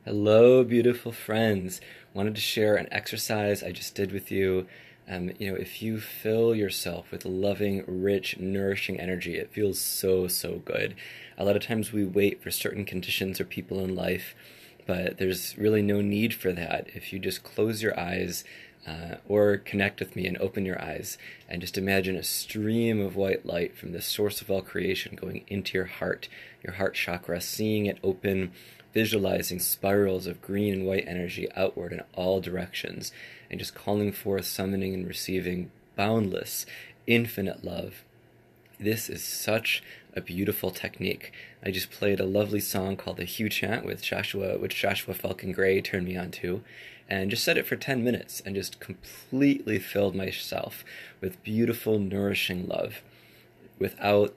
Hello, beautiful friends. Wanted to share an exercise I just did with you. If you fill yourself with loving, rich, nourishing energy, it feels so good. A lot of times we wait for certain conditions or people in life, but there's really no need for that. If you just close your eyes or connect with me and open your eyes and just imagine a stream of white light from the source of all creation going into your heart chakra, seeing it open, visualizing spirals of green and white energy outward in all directions, and just calling forth, summoning, and receiving boundless, infinite love. This is such a beautiful technique. I just played a lovely song called The Hue Chant with Joshua, which Joshua Falcon Gray turned me on to, and just said it for 10 minutes and just completely filled myself with beautiful, nourishing love without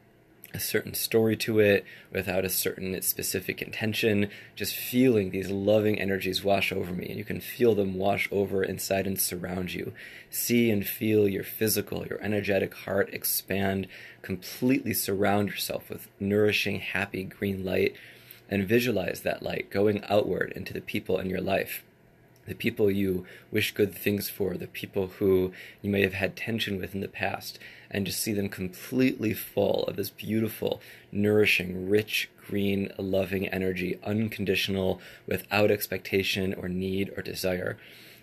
a certain story to it, without a certain specific intention, just feeling these loving energies wash over me. And you can feel them wash over inside and surround you. See and feel your physical, your energetic heart expand, completely surround yourself with nourishing, happy green light, and visualize that light going outward into the people in your life. The people you wish good things for, the people who you may have had tension with in the past, and just see them completely full of this beautiful, nourishing, rich, green, loving energy, unconditional, without expectation or need or desire.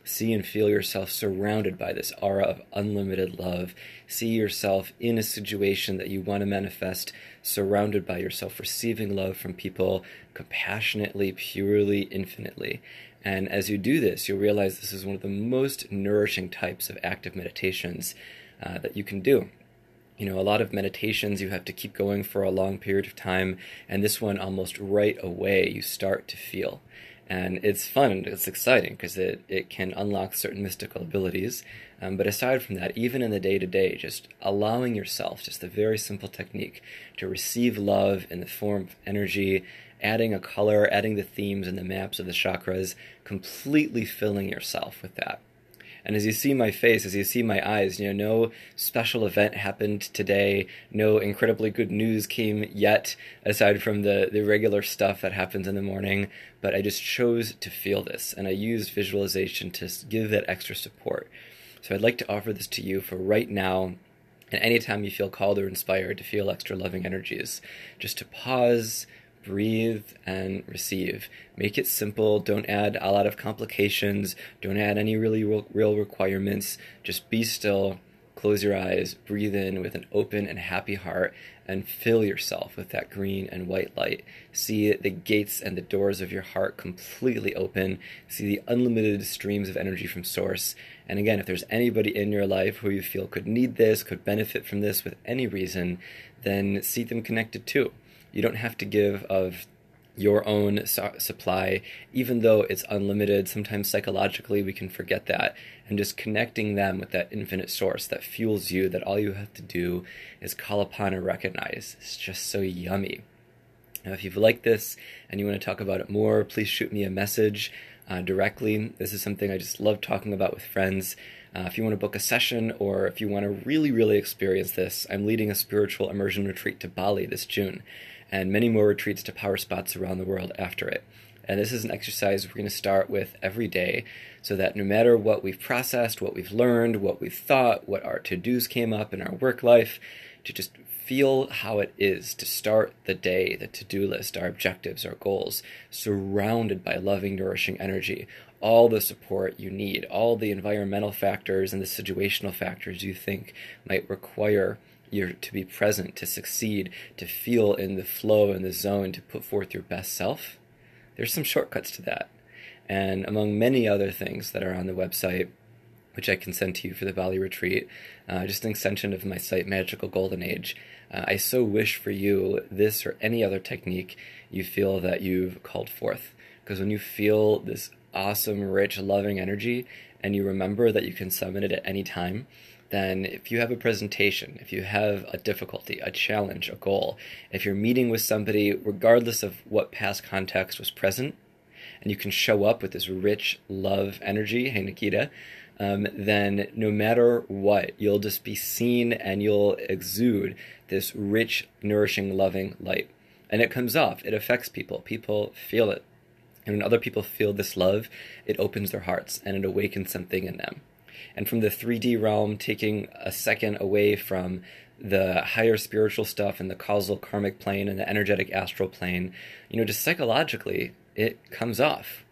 See and feel yourself surrounded by this aura of unlimited love. See yourself in a situation that you want to manifest, surrounded by yourself, receiving love from people compassionately, purely, infinitely. And as you do this, you'll realize this is one of the most nourishing types of active meditations that you can do. You know, a lot of meditations you have to keep going for a long period of time, and this one almost right away you start to feel. And it's fun, it's exciting, because it can unlock certain mystical abilities. But aside from that, even in the day-to-day, just allowing yourself, just a very simple technique, to receive love in the form of energy, adding a color, adding the themes and the maps of the chakras, completely filling yourself with that. And as you see my face, as you see my eyes, no special event happened today, no incredibly good news came yet, aside from the regular stuff that happens in the morning, but I just chose to feel this, and I used visualization to give that extra support. So I'd like to offer this to you for right now, and anytime you feel called or inspired to feel extra loving energies, just to pause, breathe, and receive. Make it simple. Don't add a lot of complications. Don't add any really real requirements. Just be still, close your eyes, breathe in with an open and happy heart, and fill yourself with that green and white light. See the gates and the doors of your heart completely open. See the unlimited streams of energy from source. And again, if there's anybody in your life who you feel could need this, could benefit from this with any reason, then see them connected too. You don't have to give of your own supply, even though it's unlimited. Sometimes psychologically we can forget that, and just connecting them with that infinite source that fuels you, that all you have to do is call upon and recognize. It's just so yummy. Now, if you've liked this and you want to talk about it more, please shoot me a message directly. This is something I just love talking about with friends. If you want to book a session, or if you want to really experience this, I'm leading a spiritual immersion retreat to Bali this June, and many more retreats to power spots around the world after it. And this is an exercise we're going to start with every day, so that no matter what we've processed, what we've learned, what we've thought, what our to-dos came up in our work life, to just feel how it is to start the day, the to-do list, our objectives, our goals, surrounded by loving, nourishing energy, all the support you need, all the environmental factors and the situational factors you think might require you to be present, to succeed, to feel in the flow and the zone, to put forth your best self. There's some shortcuts to that. And among many other things that are on the website, which I can send to you for the Bali retreat, just an extension of my site, Magical Golden Age. I so wish for you this or any other technique you feel that you've called forth. Because when you feel this awesome, rich, loving energy, and you remember that you can summon it at any time, then if you have a presentation, if you have a difficulty, a challenge, a goal, if you're meeting with somebody, regardless of what past context was present, and you can show up with this rich love energy, hey Nikita, then no matter what, you'll just be seen and you'll exude this rich, nourishing, loving light. And it comes off. It affects people. People feel it. And when other people feel this love, it opens their hearts and it awakens something in them. And from the 3D realm, taking a second away from the higher spiritual stuff and the causal karmic plane and the energetic astral plane, just psychologically, it comes off.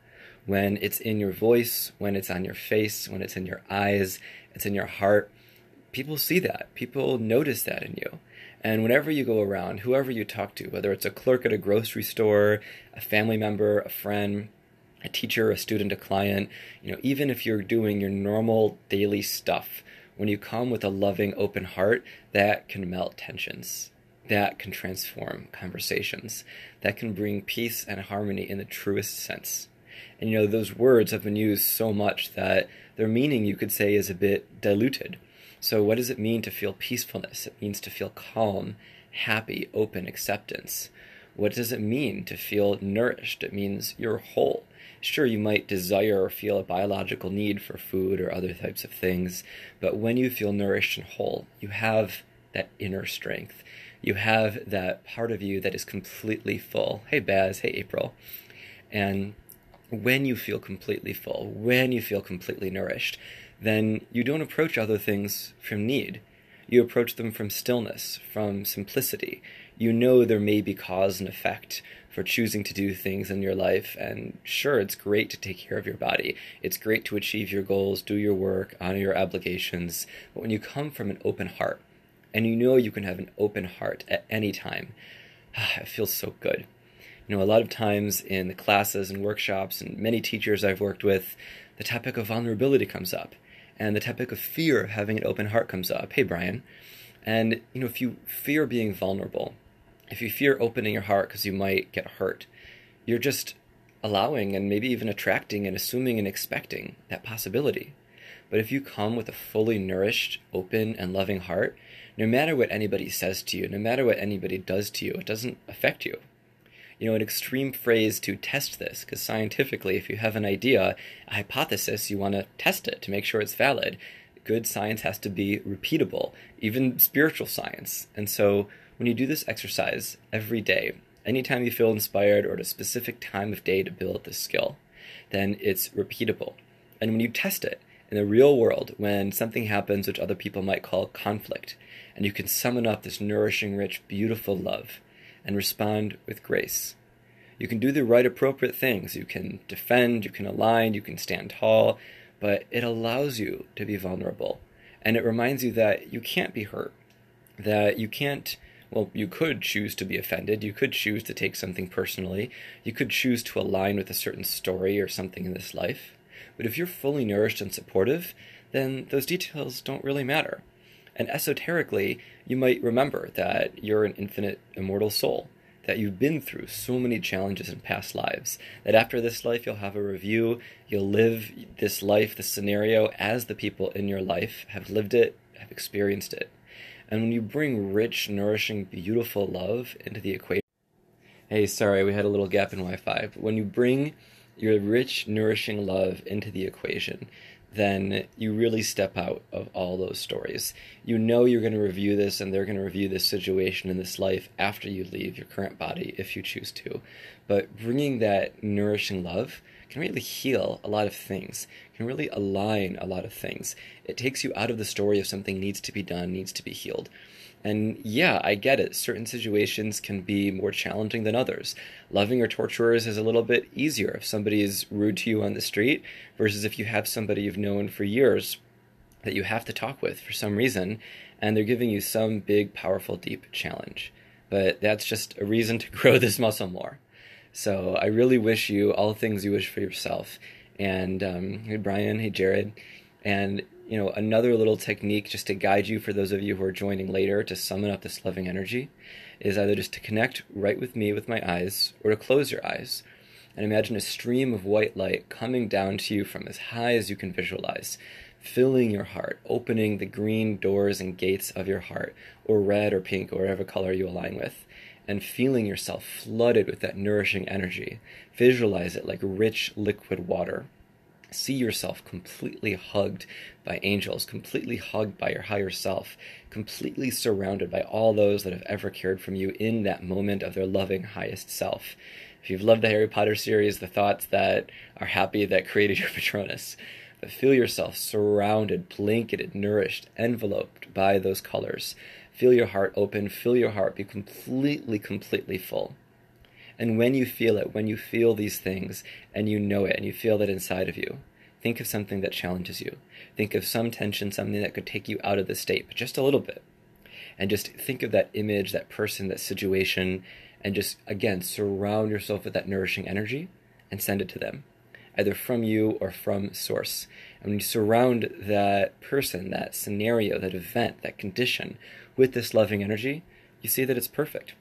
When it's in your voice, when it's on your face, when it's in your eyes, it's in your heart, people see that. People notice that in you. And whenever you go around, whoever you talk to, whether it's a clerk at a grocery store, a family member, a friend, a teacher, a student, a client, even if you're doing your normal daily stuff, when you come with a loving, open heart, that can melt tensions. That can transform conversations. That can bring peace and harmony in the truest sense. And those words have been used so much that their meaning, you could say, is a bit diluted. So what does it mean to feel peacefulness? It means to feel calm, happy, open, acceptance. What does it mean to feel nourished? It means you're whole. Sure, you might desire or feel a biological need for food or other types of things, but when you feel nourished and whole, you have that inner strength. You have that part of you that is completely full. Hey, Baz. Hey, April. And when you feel completely full, when you feel completely nourished, then you don't approach other things from need. You approach them from stillness, from simplicity. You know there may be cause and effect for choosing to do things in your life, and sure, it's great to take care of your body. It's great to achieve your goals, do your work, honor your obligations, but when you come from an open heart, and you can have an open heart at any time, it feels so good. A lot of times in the classes and workshops and many teachers I've worked with, the topic of vulnerability comes up. And the topic of fear of having an open heart comes up. Hey, Brian. And, if you fear being vulnerable, if you fear opening your heart because you might get hurt, you're just allowing and maybe even attracting and assuming and expecting that possibility. But if you come with a fully nourished, open, and loving heart, no matter what anybody says to you, no matter what anybody does to you, it doesn't affect you. An extreme phrase to test this, because scientifically, if you have an idea, a hypothesis, you want to test it to make sure it's valid. Good science has to be repeatable, even spiritual science. And so when you do this exercise every day, anytime you feel inspired or at a specific time of day to build this skill, then it's repeatable. And when you test it in the real world, when something happens which other people might call conflict, and you can summon up this nourishing, rich, beautiful love, and respond with grace. You can do the right appropriate things. You can defend, you can align, you can stand tall, but it allows you to be vulnerable. And it reminds you that you can't be hurt, that you can't, you could choose to be offended, you could choose to take something personally, you could choose to align with a certain story or something in this life. But if you're fully nourished and supportive, then those details don't really matter. And esoterically, you might remember that you're an infinite, immortal soul, that you've been through so many challenges in past lives, that after this life you'll have a review, you'll live this life, this scenario, as the people in your life have lived it, have experienced it. And when you bring rich, nourishing, beautiful love into the equation... Hey, sorry, we had a little gap in Wi-Fi. But when you bring your rich, nourishing love into the equation, then you really step out of all those stories. You're going to review this, and they're going to review this situation in this life after you leave your current body, if you choose to. But bringing that nourishing love can really heal a lot of things, can really align a lot of things. It takes you out of the story of something needs to be done, needs to be healed. And yeah, I get it. Certain situations can be more challenging than others. Loving your torturers is a little bit easier if somebody is rude to you on the street versus if you have somebody you've known for years that you have to talk with for some reason, and they're giving you some big, powerful, deep challenge. But that's just a reason to grow this muscle more. So I really wish you all the things you wish for yourself. And hey, Brian, hey, Jared. And another little technique just to guide you for those of you who are joining later to summon up this loving energy is either just to connect right with me with my eyes or to close your eyes and imagine a stream of white light coming down to you from as high as you can visualize, filling your heart, opening the green doors and gates of your heart, or red or pink or whatever color you align with, and feeling yourself flooded with that nourishing energy. Visualize it like rich liquid water. See yourself completely hugged by angels, completely hugged by your higher self, completely surrounded by all those that have ever cared for you in that moment of their loving highest self. If you've loved the Harry Potter series, the thoughts that are happy that created your Patronus. But feel yourself surrounded, blanketed, nourished, enveloped by those colors. Feel your heart open, feel your heart be completely, completely full. And when you feel it, when you feel these things, and you know it, and you feel that inside of you, think of something that challenges you. Think of some tension, something that could take you out of the state, but just a little bit. And just think of that image, that person, that situation, and just, again, surround yourself with that nourishing energy and send it to them, either from you or from source. And when you surround that person, that scenario, that event, that condition with this loving energy, you see that it's perfect.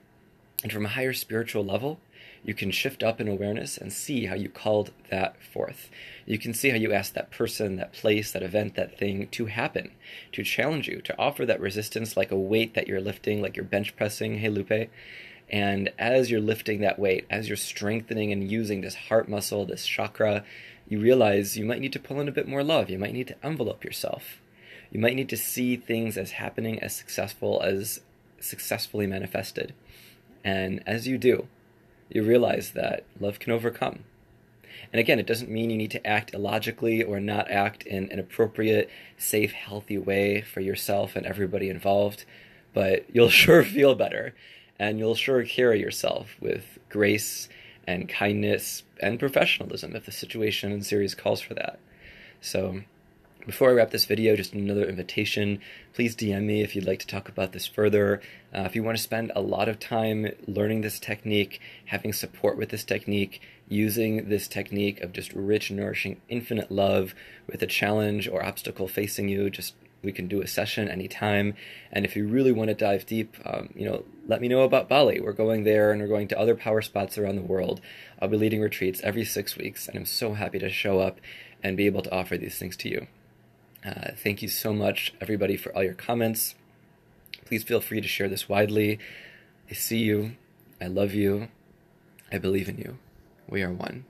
And from a higher spiritual level, you can shift up in awareness and see how you called that forth. You can see how you asked that person, that place, that event, that thing to happen, to challenge you, to offer that resistance like a weight that you're lifting, like you're bench pressing, hey Lupe. And as you're lifting that weight, as you're strengthening and using this heart muscle, this chakra, you realize you might need to pull in a bit more love. You might need to envelope yourself. You might need to see things as happening as successfully manifested. And as you do, you realize that love can overcome. And again, it doesn't mean you need to act illogically or not act in an appropriate, safe, healthy way for yourself and everybody involved, but you'll sure feel better, and you'll sure carry yourself with grace and kindness and professionalism if the situation and series calls for that. So before I wrap this video, just another invitation. Please DM me if you'd like to talk about this further. If you want to spend a lot of time learning this technique, having support with this technique, using this technique of just rich, nourishing, infinite love with a challenge or obstacle facing you, we can do a session anytime. And if you really want to dive deep, let me know about Bali. We're going there, and we're going to other power spots around the world. I'll be leading retreats every 6 weeks, and I'm so happy to show up and be able to offer these things to you. Thank you so much, everybody, for all your comments. Please feel free to share this widely. I see you. I love you. I believe in you. We are one.